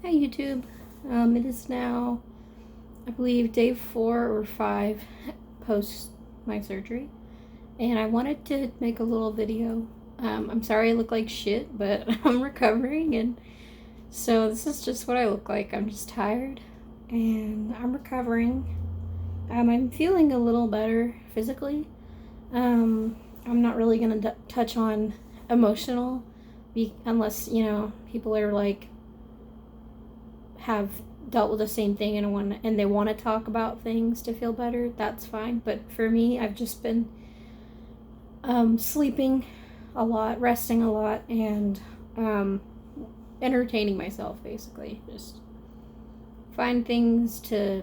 Hi YouTube. It is now, I believe, day 4 or 5 post my surgery, and I wanted to make a little video. I'm sorry I look like shit, but I'm recovering, and so this is just what I look like. I'm just tired, and I'm recovering. I'm feeling a little better physically. I'm not really gonna touch on emotional, unless people are like have dealt with the same thing and they want to talk about things to feel better. That's fine. But for me, I've just been sleeping a lot, resting a lot, and entertaining myself, basically. Just find things to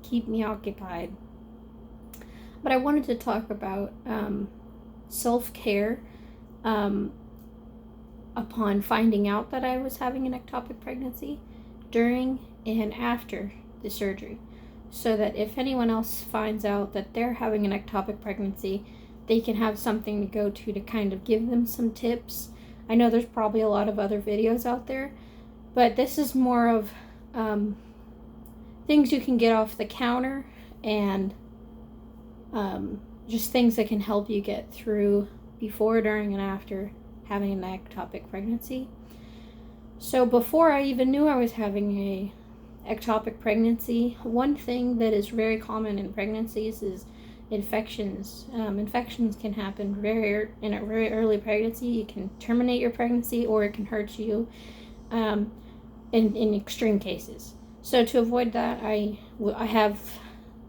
keep me occupied. But I wanted to talk about self-care upon finding out that I was having an ectopic pregnancy, during and after the surgery, so that if anyone else finds out that they're having an ectopic pregnancy, they can have something to go to kind of give them some tips. I know there's probably a lot of other videos out there, but this is more of things you can get off the counter, and just things that can help you get through before, during, and after having an ectopic pregnancy. So before I even knew I was having a ectopic pregnancy, one thing that is very common in pregnancies is infections. Infections can happen in a very early pregnancy. It can terminate your pregnancy, or it can hurt you in extreme cases. So to avoid that, I have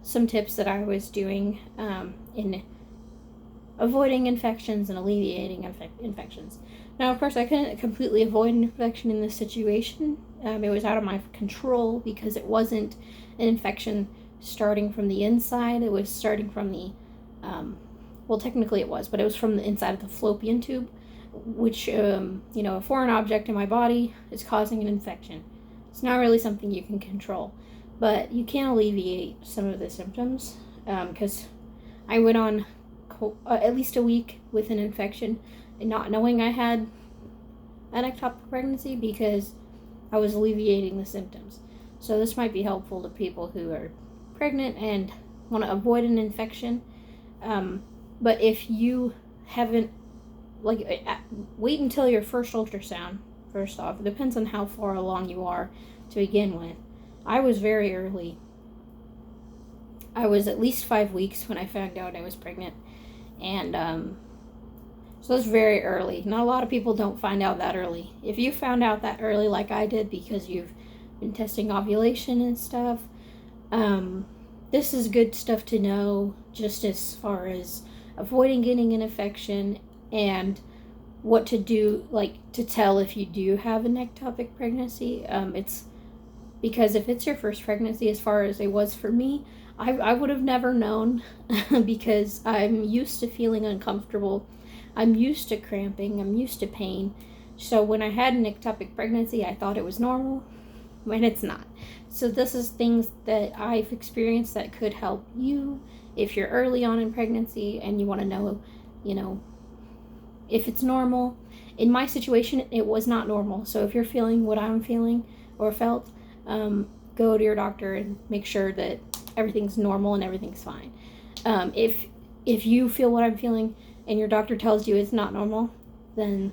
some tips that I was doing in avoiding infections and alleviating infections. Now, of course, I couldn't completely avoid an infection in this situation. It was out of my control because it wasn't an infection starting from the inside. It was starting from the, well, technically it was, but it was from the inside of the fallopian tube, which, a foreign object in my body is causing an infection. It's not really something you can control, but you can alleviate some of the symptoms, because I went on at least a week with an infection, and not knowing I had an ectopic pregnancy because I was alleviating the symptoms. So this might be helpful to people who are pregnant and want to avoid an infection. But if you haven't, wait until your first ultrasound. First off, it depends on how far along you are to begin with. I was very early. I was at least 5 weeks when I found out I was pregnant. And so it's very early. Not a lot of people don't find out that early. If you found out that early like I did because you've been testing ovulation and stuff, this is good stuff to know, just as far as avoiding getting an infection and what to do, to tell if you do have an ectopic pregnancy. It's because if it's your first pregnancy, as far as it was for me, I would have never known because I'm used to feeling uncomfortable. I'm used to cramping. I'm used to pain. So when I had an ectopic pregnancy, I thought it was normal, when it's not. So this is things that I've experienced that could help you if you're early on in pregnancy and you want to know, if it's normal. In my situation, it was not normal. So if you're feeling what I'm feeling or felt, go to your doctor and make sure that everything's normal and everything's fine. If you feel what I'm feeling and your doctor tells you it's not normal, then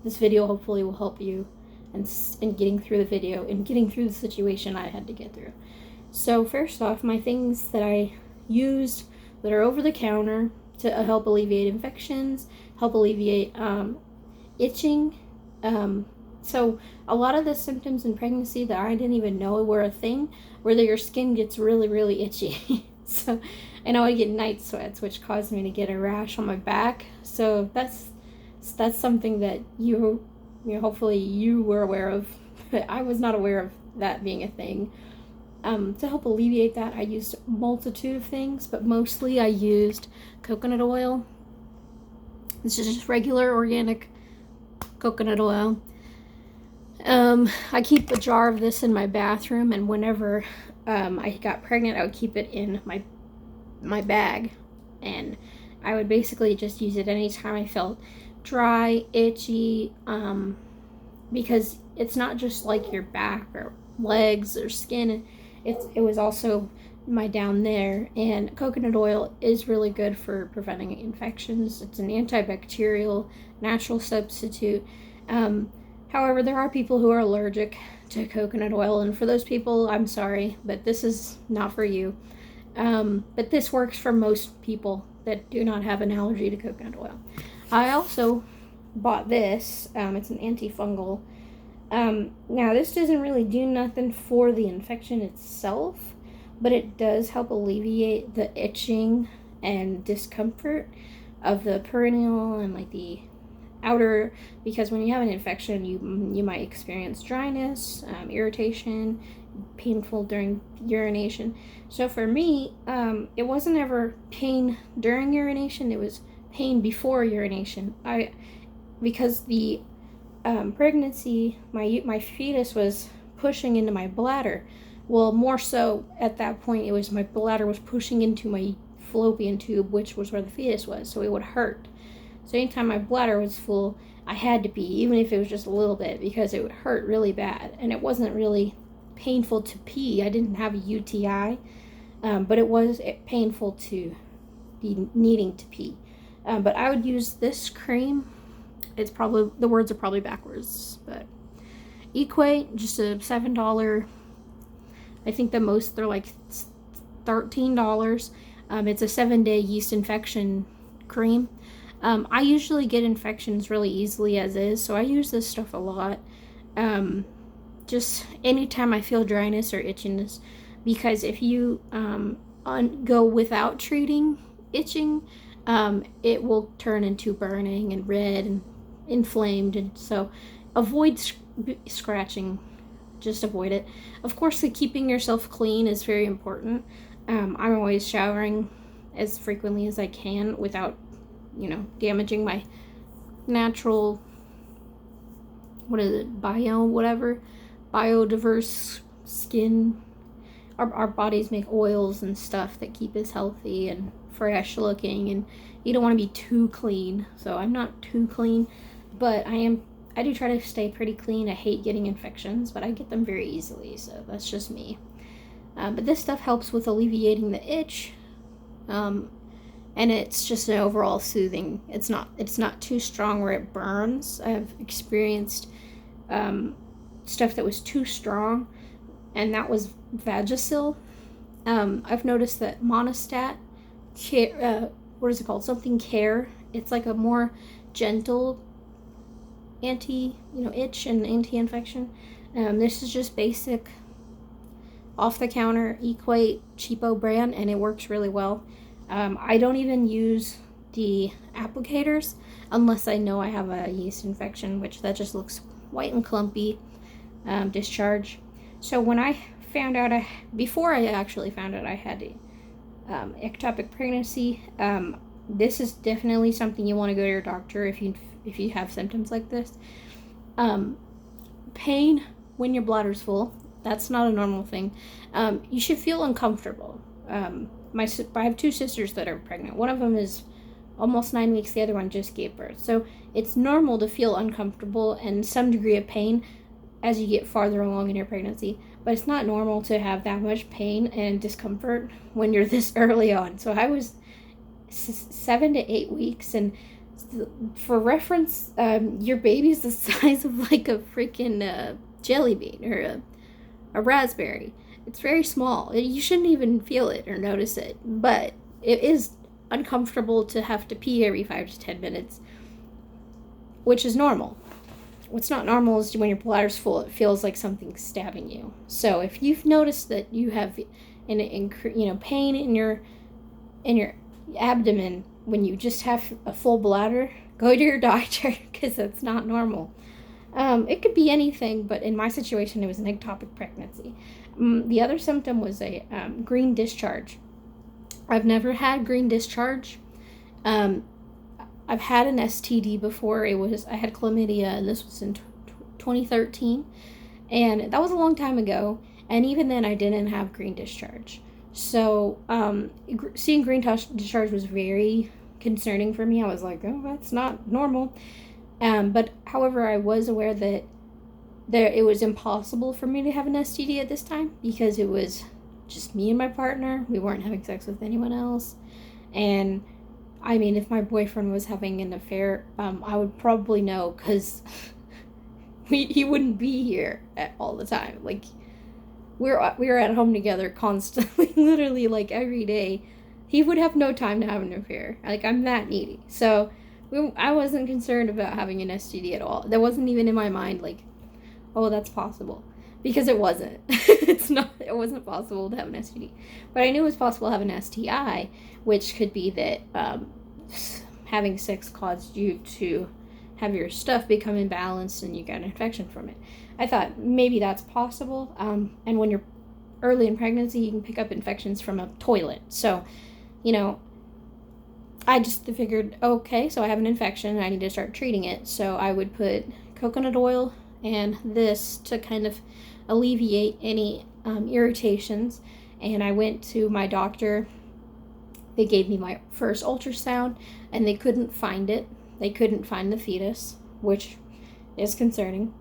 this video hopefully will help you in getting through the video and getting through the situation I had to get through. So first off, my things that I used that are over the counter to help alleviate infections, help alleviate itching. So a lot of the symptoms in pregnancy that I didn't even know were a thing, where your skin gets really, really itchy. So I know I get night sweats, which caused me to get a rash on my back. So that's something that hopefully you were aware of, but I was not aware of that being a thing. To help alleviate that, I used a multitude of things, but mostly I used coconut oil. This is just regular organic coconut oil. I keep a jar of this in my bathroom, and whenever I got pregnant, I would keep it in my bag, and I would basically just use it anytime I felt dry, itchy, because it's not just like your back or legs or skin. It was also my down there, and coconut oil is really good for preventing infections. It's an antibacterial natural substitute. However, there are people who are allergic to coconut oil, and for those people, I'm sorry, but this is not for you. But this works for most people that do not have an allergy to coconut oil. I also bought this. It's an anti-fungal. Now, this doesn't really do nothing for the infection itself, but it does help alleviate the itching and discomfort of the perineal and like the outer, because when you have an infection, you might experience dryness, irritation, painful during urination. So for me, it wasn't ever pain during urination, it was pain before urination. Because the pregnancy, my fetus was pushing into my bladder. Well, more so at that point, it was my bladder was pushing into my fallopian tube, which was where the fetus was, so it would hurt. So anytime my bladder was full, I had to pee, even if it was just a little bit, because it would hurt really bad. And it wasn't really painful to pee. I didn't have a UTI, but it was painful to be needing to pee. But I would use this cream. It's probably, the words are probably backwards, but Equate, just a $7. I think the most, they're like $13. It's a 7-day yeast infection cream. I usually get infections really easily as is, so I use this stuff a lot. Just anytime I feel dryness or itchiness, because if you go without treating itching, it will turn into burning and red and inflamed, and so avoid scratching. Just avoid it. Of course, keeping yourself clean is very important. I'm always showering as frequently as I can without, damaging my natural, biodiverse skin. Our bodies make oils and stuff that keep us healthy and fresh looking, and you don't want to be too clean. So I'm not too clean, but I do try to stay pretty clean. I hate getting infections, but I get them very easily, so that's just me. But this stuff helps with alleviating the itch, and it's just an overall soothing. It's not too strong where it burns. I've experienced stuff that was too strong, and that was Vagisil. I've noticed that Monistat, what is it called? Something Care. It's like a more gentle itch and anti-infection. This is just basic off-the-counter Equate cheapo brand, and it works really well. I don't even use the applicators unless I know I have a yeast infection, which that just looks white and clumpy. Discharge. So when I found out, before I actually found out I had ectopic pregnancy, this is definitely something you want to go to your doctor if you have symptoms like this. Pain when your bladder's full, that's not a normal thing. You should feel uncomfortable. I have two sisters that are pregnant. One of them is almost 9 weeks, the other one just gave birth. So it's normal to feel uncomfortable and some degree of pain as you get farther along in your pregnancy. But it's not normal to have that much pain and discomfort when you're this early on. So I was 7 to 8 weeks, and for reference, your baby's the size of like a freaking jelly bean or a raspberry. It's very small. You shouldn't even feel it or notice it, but it is uncomfortable to have to pee every 5 to 10 minutes, which is normal. What's not normal is when your bladder's full, it feels like something's stabbing you. So if you've noticed that you have pain in your abdomen when you just have a full bladder, go to your doctor, because that's not normal. It could be anything, but in my situation, it was an ectopic pregnancy. The other symptom was a green discharge. I've never had green discharge. I've had an STD before. I had chlamydia, and this was in 2013, and that was a long time ago. And even then, I didn't have green discharge. So seeing green discharge was very concerning for me. I was like, oh, that's not normal. But however, I was aware that it was impossible for me to have an STD at this time because it was just me and my partner. We weren't having sex with anyone else. And I mean, if my boyfriend was having an affair, I would probably know, because he wouldn't be here all the time. Like, we were at home together constantly, literally, like, every day. He would have no time to have an affair. Like, I'm that needy. So I wasn't concerned about having an STD at all. That wasn't even in my mind, like, oh, that's possible. Because it wasn't. It wasn't possible to have an STD. But I knew it was possible to have an STI, which could be that having sex caused you to have your stuff become imbalanced and you got an infection from it. I thought maybe that's possible. And when you're early in pregnancy, you can pick up infections from a toilet. So, I just figured, okay, so I have an infection and I need to start treating it. So I would put coconut oil and this to kind of alleviate any irritations. And I went to my doctor. They gave me my first ultrasound and they couldn't find it. They couldn't find the fetus, which is concerning.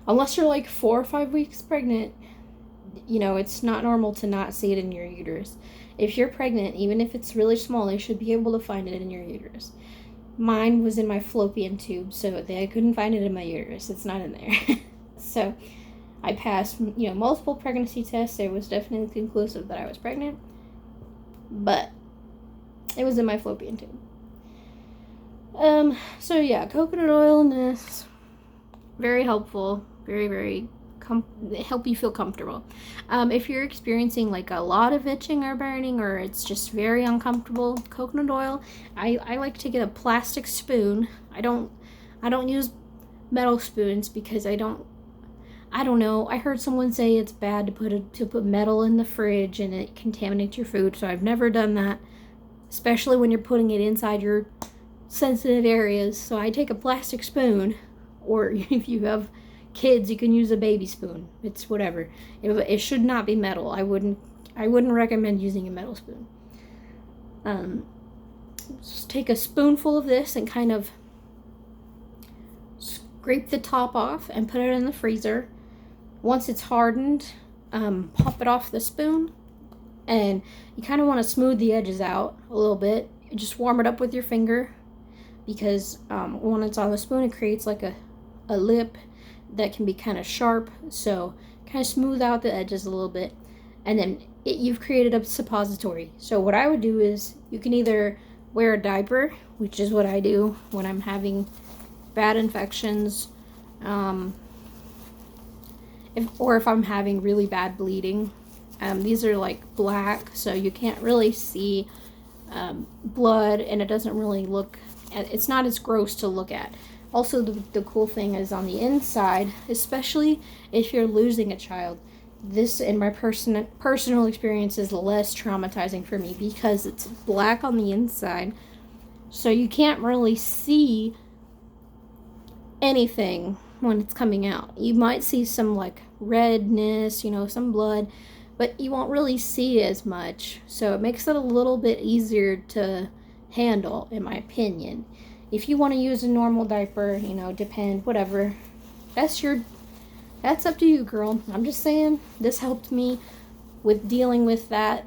Unless you're like 4 or 5 weeks pregnant, it's not normal to not see it in your uterus. If you're pregnant, even if it's really small, they should be able to find it in your uterus. Mine was in my fallopian tube, so they couldn't find it in my uterus. It's not in there. So I passed, multiple pregnancy tests. It was definitely conclusive that I was pregnant, but it was in my fallopian tube. So yeah, coconut oil and this, very helpful, very, very help you feel comfortable. If you're experiencing like a lot of itching or burning, or it's just very uncomfortable, coconut oil, I like to get a plastic spoon. I don't use metal spoons because I don't know. I heard someone say it's bad to put metal in the fridge and it contaminates your food, so I've never done that, especially when you're putting it inside your sensitive areas. So I take a plastic spoon, or if you have kids, you can use a baby spoon. It's whatever. It should not be metal. I wouldn't recommend using a metal spoon. Just take a spoonful of this and kind of scrape the top off and put it in the freezer. Once it's hardened, pop it off the spoon, and you kind of want to smooth the edges out a little bit. Just warm it up with your finger, because when it's on the spoon, it creates like a lip that can be kind of sharp. So kind of smooth out the edges a little bit, and then you've created a suppository. So what I would do is, you can either wear a diaper, which is what I do when I'm having bad infections, if I'm having really bad bleeding. These are like black, so you can't really see blood, and it doesn't really look, it's not as gross to look at. Also, the cool thing is on the inside, especially if you're losing a child, this, in my personal experience, is less traumatizing for me because it's black on the inside, so you can't really see anything when it's coming out. You might see some like redness, some blood, but you won't really see as much, so it makes it a little bit easier to handle, in my opinion. If you want to use a normal diaper, whatever, that's up to you, girl. I'm just saying, this helped me with dealing with that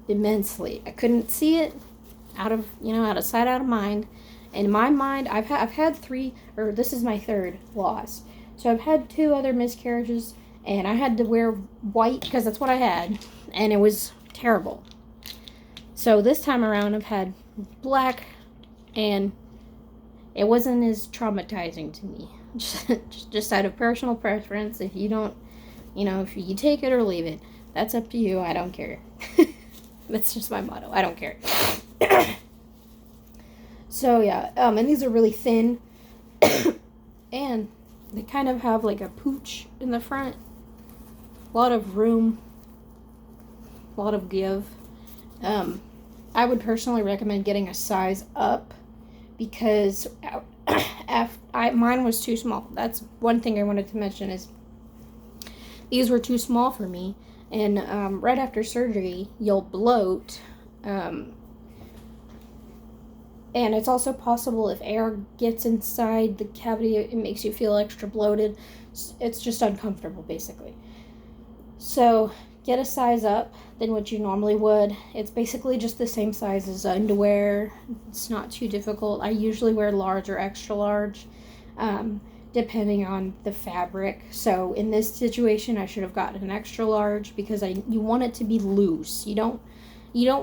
immensely. I couldn't see it, out of sight, out of mind. In my mind, I've had 3, or this is my 3rd loss. So I've had 2 other miscarriages, and I had to wear white because that's what I had, and it was terrible. So this time around, I've had black, and it wasn't as traumatizing to me. just out of personal preference. If you don't, if you take it or leave it, that's up to you. I don't care. That's just my motto. I don't care. So yeah, and these are really thin, and they kind of have like a pooch in the front. A lot of room, a lot of give. I would personally recommend getting a size up, because mine was too small. That's one thing I wanted to mention, is these were too small for me. And right after surgery, you'll bloat. And it's also possible if air gets inside the cavity, it makes you feel extra bloated. It's just uncomfortable, basically. So get a size up than what you normally would. It's basically just the same size as underwear. It's not too difficult. I usually wear large or extra large, depending on the fabric. So in this situation, I should have gotten an extra large because you want it to be loose. You don't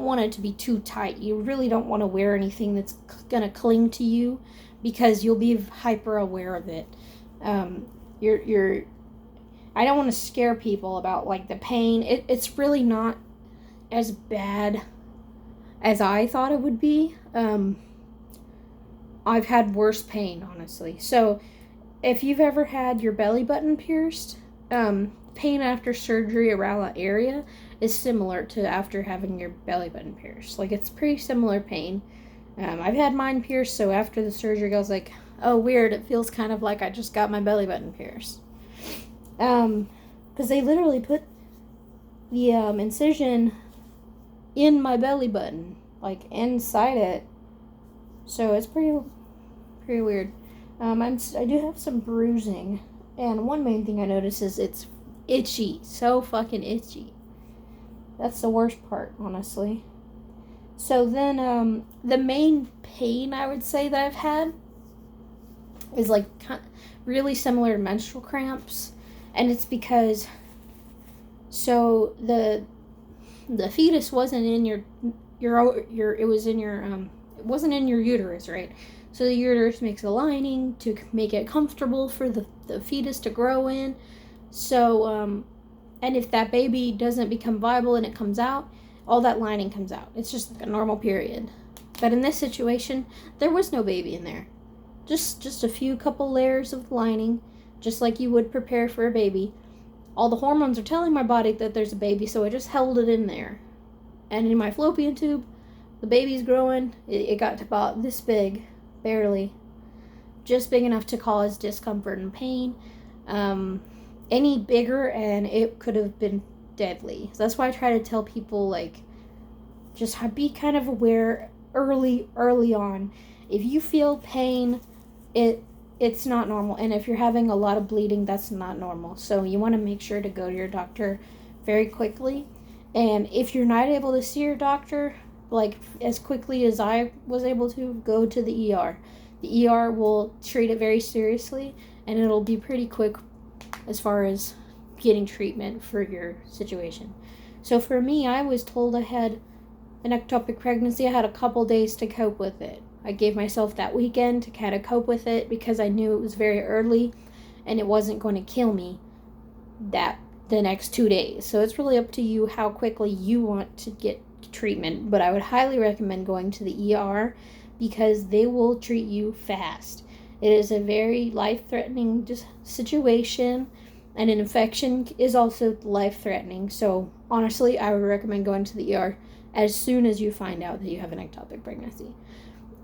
want it to be too tight. You really don't want to wear anything that's gonna cling to you because you'll be hyper aware of it. I don't want to scare people about like the pain. It's really not as bad as I thought it would be. I've had worse pain, honestly. So if you've ever had your belly button pierced, pain after surgery around that area is similar to after having your belly button pierced. Like, it's pretty similar pain. I've had mine pierced, so after the surgery I was like, oh, weird, it feels kind of like I just got my belly button pierced. Because they literally put the incision in my belly button, like inside it. So it's pretty weird. I do have some bruising, and one main thing I notice is it's itchy, so fucking itchy. That's the worst part, honestly. So then, the main pain I would say that I've had is like really similar to menstrual cramps. And it's because, so the fetus wasn't in your it was in your, it wasn't in your uterus, right? So the uterus makes a lining to make it comfortable for the fetus to grow in. So, and if that baby doesn't become viable and it comes out, all that lining comes out. It's just a normal period. But in this situation, there was no baby in there. Just a few couple layers of lining, just like you would prepare for a baby. All the hormones are telling my body that there's a baby, so I just held it in there. And in my fallopian tube, the baby's growing. It got to about this big, barely. Just big enough to cause discomfort and pain. Any bigger and it could have been deadly. So that's why I try to tell people, like, just be kind of aware early on. If you feel pain, it's not normal. And if you're having a lot of bleeding, that's not normal. So you want to make sure to go to your doctor very quickly. And if you're not able to see your doctor, like, as quickly as I was able to, go to the ER. The ER will treat it very seriously, and it'll be pretty quick as far as getting treatment for your situation. So for me, I was told I had an ectopic pregnancy. I had a couple days to cope with it. I gave myself that weekend to kind of cope with it because I knew it was very early and it wasn't going to kill me the next 2 days. So it's really up to you how quickly you want to get treatment. But I would highly recommend going to the ER because they will treat you fast. It is a very life-threatening situation, and an infection is also life-threatening. So honestly, I would recommend going to the ER as soon as you find out that you have an ectopic pregnancy.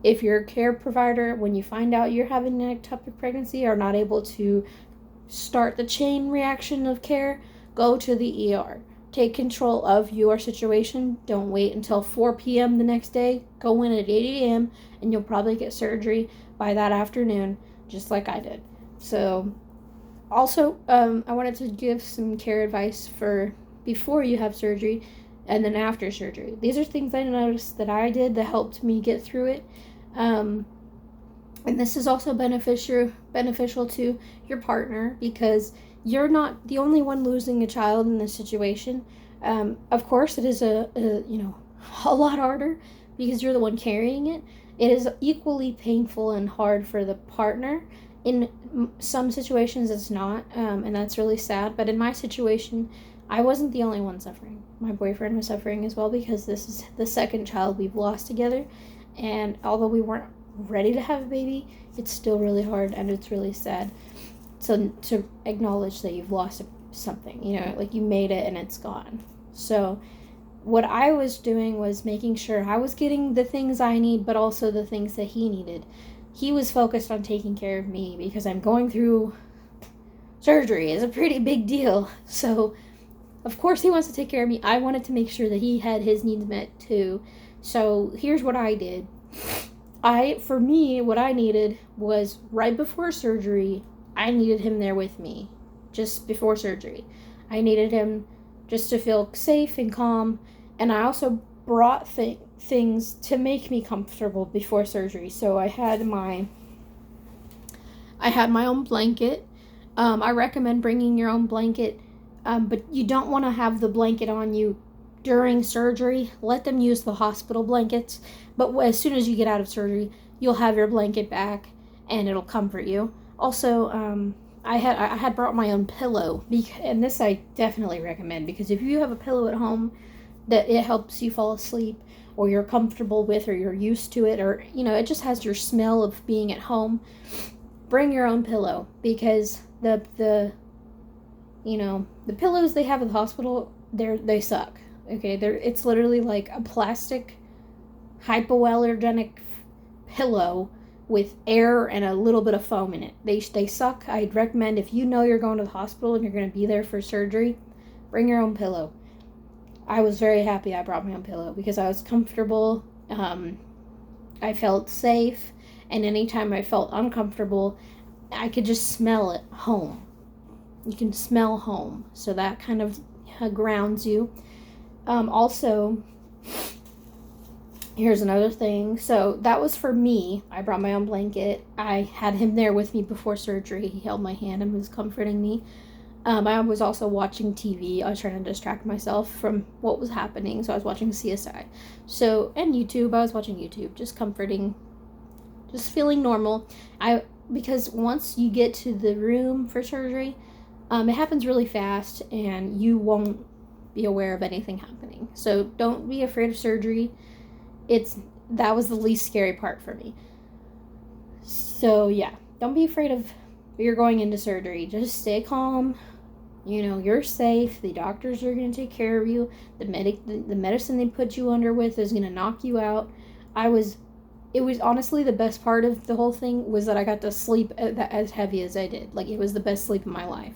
If your care provider, when you find out you're having an ectopic pregnancy, are not able to start the chain reaction of care, go to the ER. Take control of your situation. Don't wait until 4 p.m. the next day. Go in at 8 a.m. and you'll probably get surgery by that afternoon, just like I did. So, also, I wanted to give some care advice for before you have surgery and then after surgery. These are things I noticed that I did that helped me get through it. And this is also beneficial to your partner because you're not the only one losing a child in this situation. Of course, it is a lot harder because you're the one carrying it. It is equally painful and hard for the partner. In some situations, it's not, and that's really sad. But in my situation, I wasn't the only one suffering. My boyfriend was suffering as well because this is the second child we've lost together. And although we weren't ready to have a baby, it's still really hard and it's really sad. So to acknowledge that you've lost something, like you made it and it's gone. So what I was doing was making sure I was getting the things I need, but also the things that he needed. He was focused on taking care of me because I'm going through surgery. It's a pretty big deal. So of course he wants to take care of me. I wanted to make sure that he had his needs met too. So here's what I did. For me, what I needed was right before surgery, I needed him there with me just before surgery. I needed him just to feel safe and calm. And I also brought things to make me comfortable before surgery. So I had my own blanket. I recommend bringing your own blanket, but you don't want to have the blanket on you during surgery. Let them use the hospital blankets, but as soon as you get out of surgery, you'll have your blanket back and it'll comfort you. Also, I had brought my own pillow, and this I definitely recommend, because if you have a pillow at home that it helps you fall asleep, or you're comfortable with, or you're used to it, or it just has your smell of being at home, bring your own pillow, because the pillows they have at the hospital, they suck. Okay, it's literally like a plastic hypoallergenic pillow with air and a little bit of foam in it. They suck. I'd recommend, if you know you're going to the hospital and you're going to be there for surgery, bring your own pillow. I was very happy I brought my own pillow because I was comfortable. I felt safe, and anytime I felt uncomfortable, I could just smell it home. You can smell home, so that kind of grounds you. Also, here's another thing. So that was for me. I brought my own blanket. I had him there with me before surgery. He held my hand and was comforting me. I was also watching TV. I was trying to distract myself from what was happening. So I was watching CSI. And YouTube. I was watching YouTube, just comforting, just feeling normal. Because once you get to the room for surgery, it happens really fast and you won't be aware of anything happening. So don't be afraid of surgery. That was the least scary part for me. So yeah, don't be afraid of you're going into surgery. Just stay calm. You're safe. The doctors are going to take care of you. The medicine they put you under with is going to knock you out. It was honestly the best part of the whole thing was that I got to sleep as heavy as I did. Like, it was the best sleep of my life.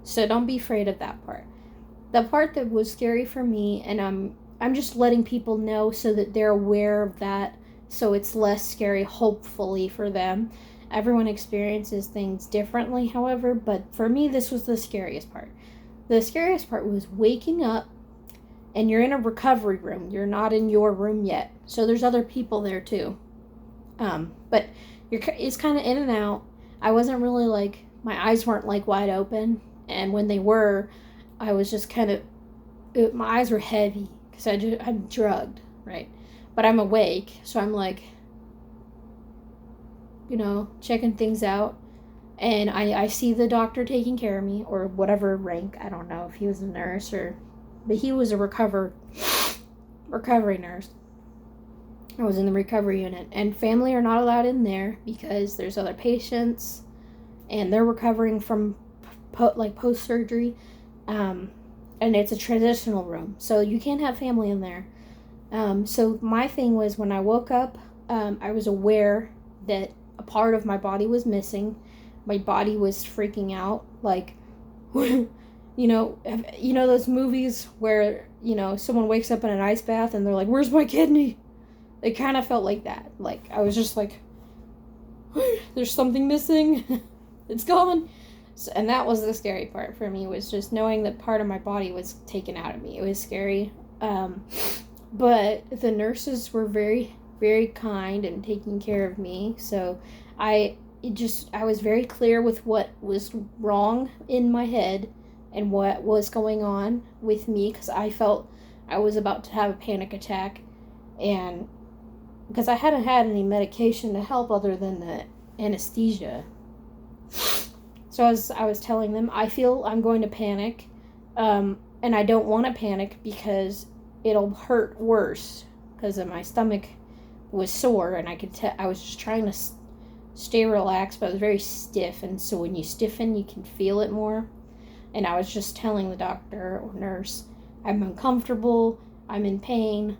So don't be afraid of that part. The part that was scary for me, and I'm just letting people know so that they're aware of that, so it's less scary, hopefully, for them. Everyone experiences things differently, however, but for me, this was the scariest part. The scariest part was waking up, and you're in a recovery room. You're not in your room yet, so there's other people there too. But it's kind of in and out. I wasn't really my eyes weren't wide open, and when they were, I was just my eyes were heavy because I'm drugged, right? But I'm awake, so I'm checking things out, and I see the doctor taking care of me, or whatever rank. I don't know if he was a nurse but he was a recovery nurse. I was in the recovery unit, and family are not allowed in there because there's other patients, and they're recovering from post-surgery, and it's a transitional room, so you can't have family in there. So my thing was, when I woke up, I was aware that a part of my body was missing. My body was freaking out, those movies where, someone wakes up in an ice bath and they're like, "Where's my kidney?" It kind of felt like that. I was just there's something missing. It's gone. And that was the scary part for me, was just knowing that part of my body was taken out of me. It was scary. But the nurses were very, very kind and taking care of me. So I was very clear with what was wrong in my head and what was going on with me, because I felt I was about to have a panic attack, and because I hadn't had any medication to help other than the anesthesia. So I was telling them, I feel I'm going to panic, and I don't want to panic because it'll hurt worse, because my stomach was sore, and I was just trying to stay relaxed, but I was very stiff, and so when you stiffen, you can feel it more. And I was just telling the doctor or nurse, I'm uncomfortable, I'm in pain,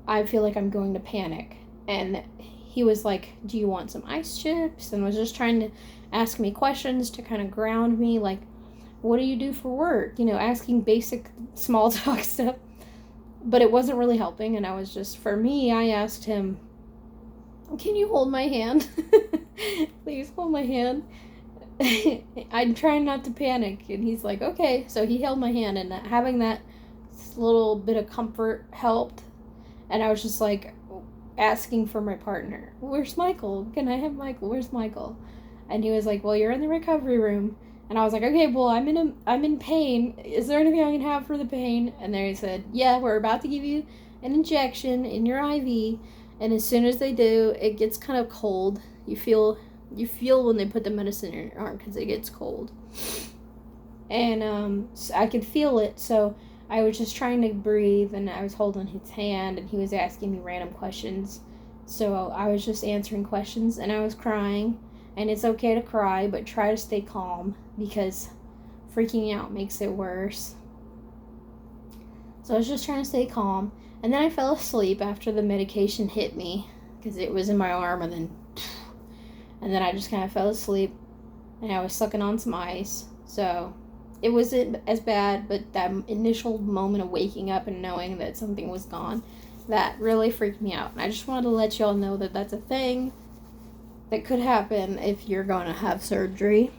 I feel like I'm going to panic. And he was like, "Do you want some ice chips?" And was just trying to ask me questions to kind of ground me, what do you do for work? Asking basic small talk stuff. But it wasn't really helping, and I was just, for me, I asked him, can you hold my hand? Please hold my hand. I'm trying not to panic. And he's like, okay. So he held my hand, and having that little bit of comfort helped. And I was just like asking for my partner. Where's Michael? Can I have Michael? Where's Michael? And he was like, well, you're in the recovery room. And I was like, okay, well, I'm in pain. Is there anything I can have for the pain? And then he said, yeah, we're about to give you an injection in your IV. And as soon as they do, it gets kind of cold. You feel when they put the medicine in your arm because it gets cold. And so I could feel it. So I was just trying to breathe, and I was holding his hand, and he was asking me random questions. So I was just answering questions, and I was crying. And it's okay to cry, but try to stay calm, because freaking out makes it worse. So I was just trying to stay calm. And then I fell asleep after the medication hit me, because it was in my arm, and then I just kind of fell asleep, and I was sucking on some ice. So it wasn't as bad, but that initial moment of waking up and knowing that something was gone, that really freaked me out. And I just wanted to let y'all know that that's a thing that could happen if you're going to have surgery.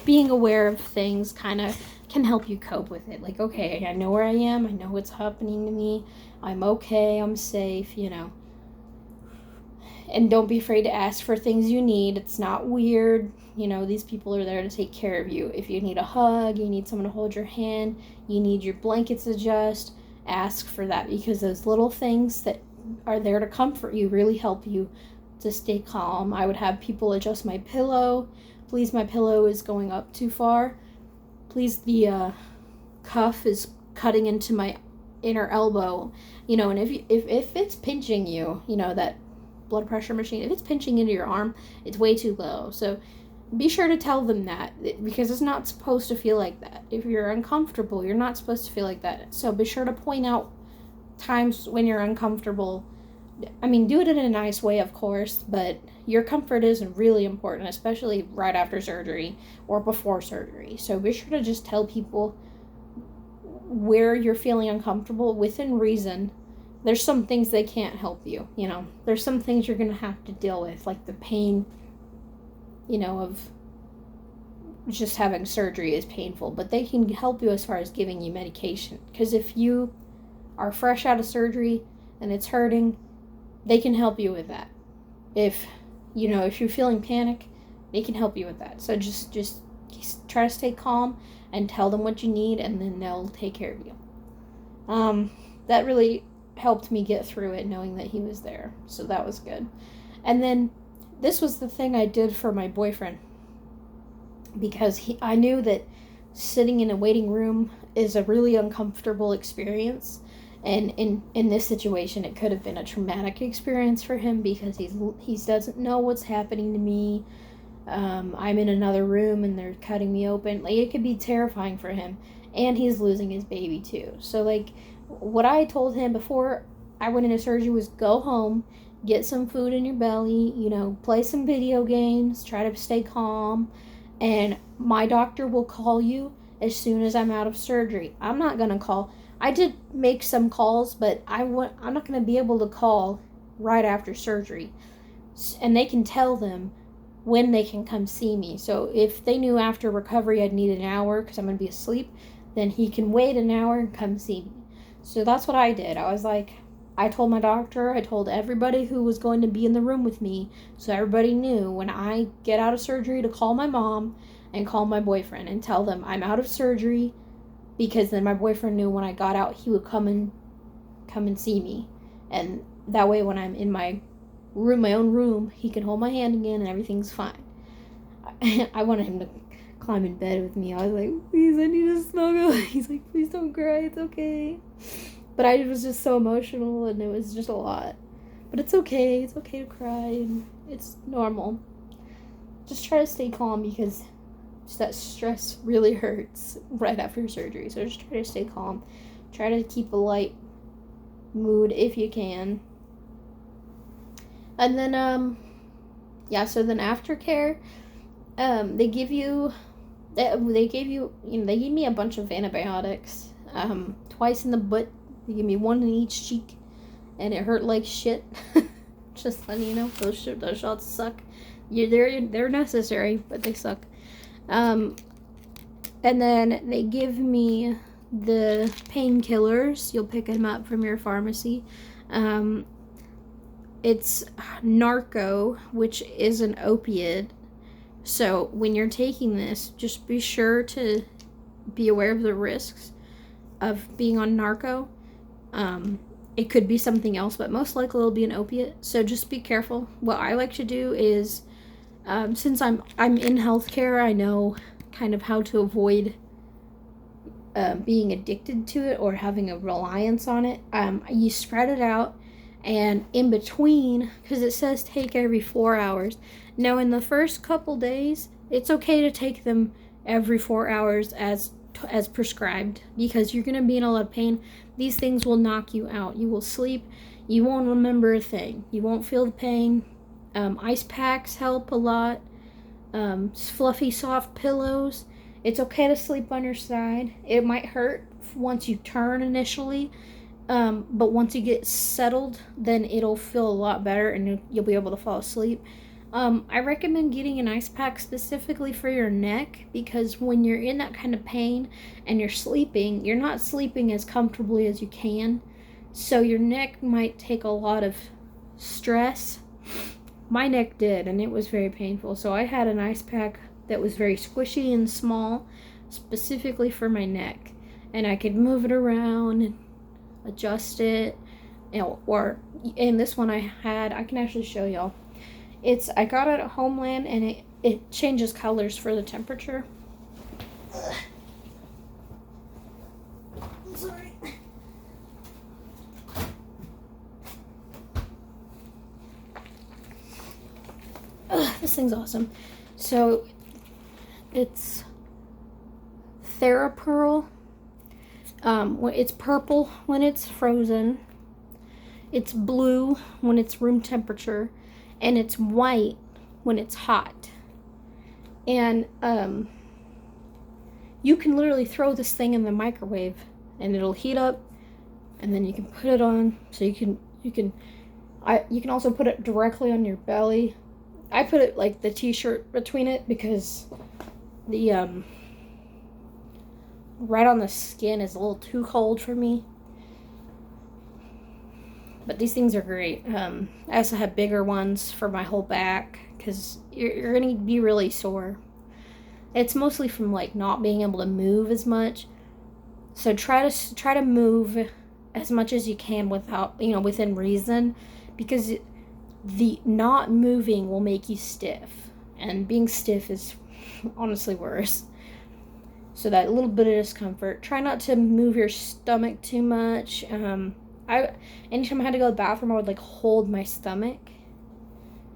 Being aware of things kind of can help you cope with it. Like, okay, I know where I am. I know what's happening to me. I'm okay. I'm safe, And don't be afraid to ask for things you need. It's not weird. These people are there to take care of you. If you need a hug, you need someone to hold your hand, you need your blankets adjust, ask for that, because those little things that are there to comfort you really help you to stay calm. I would have people adjust my pillow. Please, my pillow is going up too far. Please, the cuff is cutting into my inner elbow. And if it's pinching you, that blood pressure machine, if it's pinching into your arm, it's way too low. So be sure to tell them that, because it's not supposed to feel like that. If you're uncomfortable, you're not supposed to feel like that. So be sure to point out times when you're uncomfortable. I mean, do it in a nice way, of course, but your comfort is really important, especially right after surgery or before surgery. So be sure to just tell people where you're feeling uncomfortable within reason. There's some things they can't help you, There's some things you're going to have to deal with, like the pain, of just having surgery is painful. But they can help you as far as giving you medication. Because if you are fresh out of surgery and it's hurting, they can help you with that. If you're feeling panic, they can help you with that. So just try to stay calm and tell them what you need, and then they'll take care of you. That really helped me get through it, knowing that he was there. So that was good. And then this was the thing I did for my boyfriend, because I knew that sitting in a waiting room is a really uncomfortable experience. And in this situation, it could have been a traumatic experience for him, because he doesn't know what's happening to me. I'm in another room and they're cutting me open. Like, it could be terrifying for him. And he's losing his baby too. So, like, what I told him before I went into surgery was go home, get some food in your belly, play some video games, try to stay calm, and my doctor will call you as soon as I'm out of surgery. I'm not going to call. I did make some calls, but I'm not going to be able to call right after surgery. And they can tell them when they can come see me. So if they knew after recovery I'd need an hour because I'm going to be asleep, then he can wait an hour and come see me. So that's what I did. I was like, I told my doctor, I told everybody who was going to be in the room with me, so everybody knew when I get out of surgery to call my mom and call my boyfriend and tell them I'm out of surgery, because then my boyfriend knew when I got out he would come and see me. And that way when I'm in my room, my own room, he can hold my hand again and everything's fine. I wanted him to climb in bed with me. I was like, please, I need to snuggle. He's like, please don't cry, it's okay. But I was just so emotional, and it was just a lot. But it's okay. It's okay to cry, and it's normal. Just try to stay calm, because just that stress really hurts right after surgery. So just try to stay calm. Try to keep a light mood if you can. And then, so then Aftercare, they gave me a bunch of antibiotics, twice in the butt. They gave me one in each cheek, and it hurt like shit. Just letting you know, those shots suck. They're necessary, but they suck. And then they give me the painkillers. You'll pick them up from your pharmacy. It's Narco, which is an opiate. So when you're taking this, just be sure to be aware of the risks of being on Narco. It could be something else, but most likely it'll be an opiate. So just be careful. What I like to do is, since I'm in healthcare, I know kind of how to avoid being addicted to it or having a reliance on it. You spread it out, and in between, because it says take every 4 hours. Now, in the first couple days, it's okay to take them every 4 hours as prescribed, because you're going to be in a lot of pain. These things will knock you out. You will sleep. You won't remember a thing. You won't feel the pain. Ice packs help a lot. Fluffy, soft pillows. It's okay to sleep on your side. It might hurt once you turn initially, but once you get settled, then it'll feel a lot better and you'll be able to fall asleep. I recommend getting an ice pack specifically for your neck, because when you're in that kind of pain and you're sleeping, you're not sleeping as comfortably as you can. So your neck might take a lot of stress. My neck did, and it was very painful. So I had an ice pack that was very squishy and small, specifically for my neck. And I could move it around and adjust it. And this one I can actually show y'all. I got it at Homeland, and it changes colors for the temperature. Sorry. This thing's awesome. So it's TheraPearl. It's purple when it's frozen. It's blue when it's room temperature. And it's white when it's hot. And you can literally throw this thing in the microwave and it'll heat up, and then you can put it on. So you can also put it directly on your belly. I put it like the t-shirt between it, because the right on the skin is a little too cold for me. But these things are great. I also have bigger ones for my whole back, because you're going to be really sore. It's mostly from like not being able to move as much. So try to move as much as you can within reason, because the not moving will make you stiff, and being stiff is honestly worse. So that little bit of discomfort. Try not to move your stomach too much. Anytime I had to go to the bathroom, I would like hold my stomach,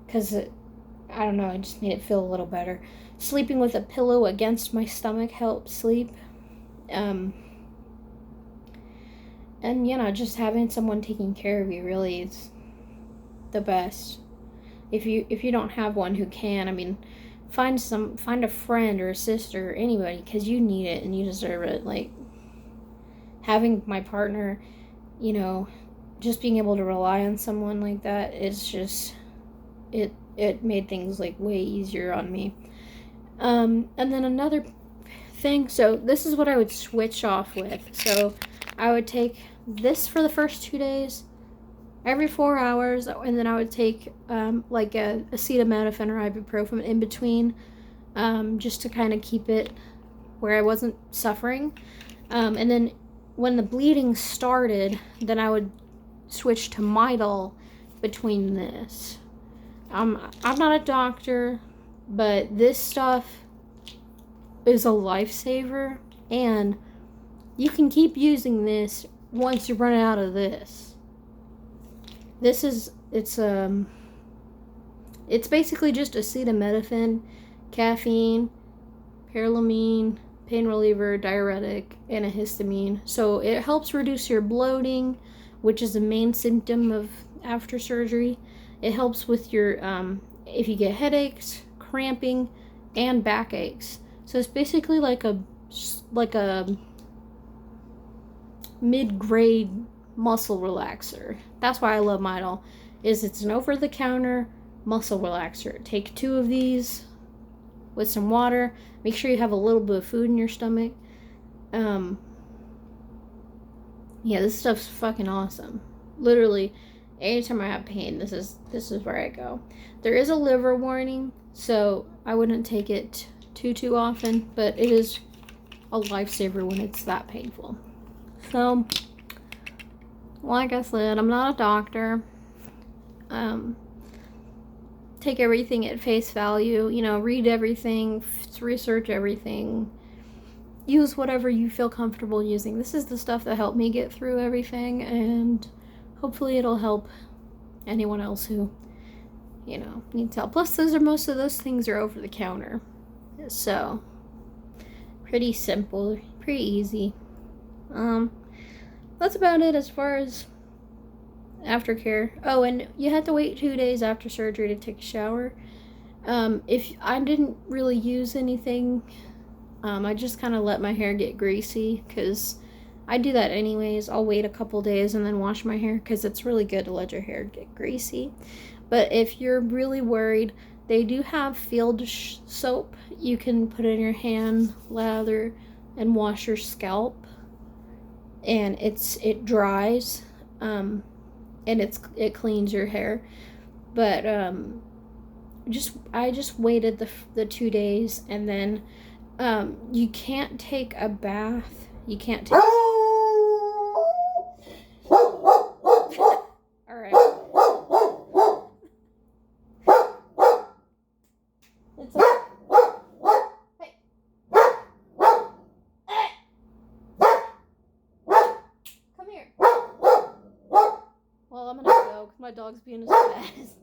because I don't know, it just made it feel a little better. Sleeping with a pillow against my stomach helps sleep. And just having someone taking care of you really is the best. If you don't have one who can, I mean, find a friend or a sister or anybody, because you need it and you deserve it. Like, having my partner, just being able to rely on someone like that is just, it made things like way easier on me. And then another thing, so this is what I would switch off with. So I would take this for the first 2 days, every 4 hours, and then I would take like a acetaminophen or ibuprofen in between, just to kind of keep it where I wasn't suffering. And then when the bleeding started, then I would switch to Midol between this. I'm not a doctor, but this stuff is a lifesaver, and you can keep using this once you run out of this. It's basically just acetaminophen, caffeine, paralamine, pain reliever, diuretic, and a histamine. So it helps reduce your bloating, which is the main symptom of after surgery. It helps with your if you get headaches, cramping, and backaches. So it's basically like a mid-grade muscle relaxer. That's why I love Midol. It's an over-the-counter muscle relaxer. Take 2 of these with some water. Make sure you have a little bit of food in your stomach. Yeah, this stuff's fucking awesome. Literally, anytime I have pain, this is where I go. There is a liver warning, so I wouldn't take it too often, but it is a lifesaver when it's that painful. So, like I said, I'm not a doctor. Take everything at face value. You know, read everything, research everything. Use whatever you feel comfortable using. This is the stuff that helped me get through everything, and hopefully it'll help anyone else who, you know, needs help. Plus, most of those things are over the counter. So, pretty simple, pretty easy. That's about it as far as aftercare. Oh, and you have to wait 2 days after surgery to take a shower. If I didn't really use anything, I just kind of let my hair get greasy, because I do that anyways. I'll wait a couple days and then wash my hair, because it's really good to let your hair get greasy. But if you're really worried, they do have field soap. You can put in your hand, lather, and wash your scalp, and it dries, and it cleans your hair. But I just waited the 2 days, and then you can't take a bath. You can't take. All right. It's okay. Hey. Come here. Well, I'm gonna go because my dog's being a spaz.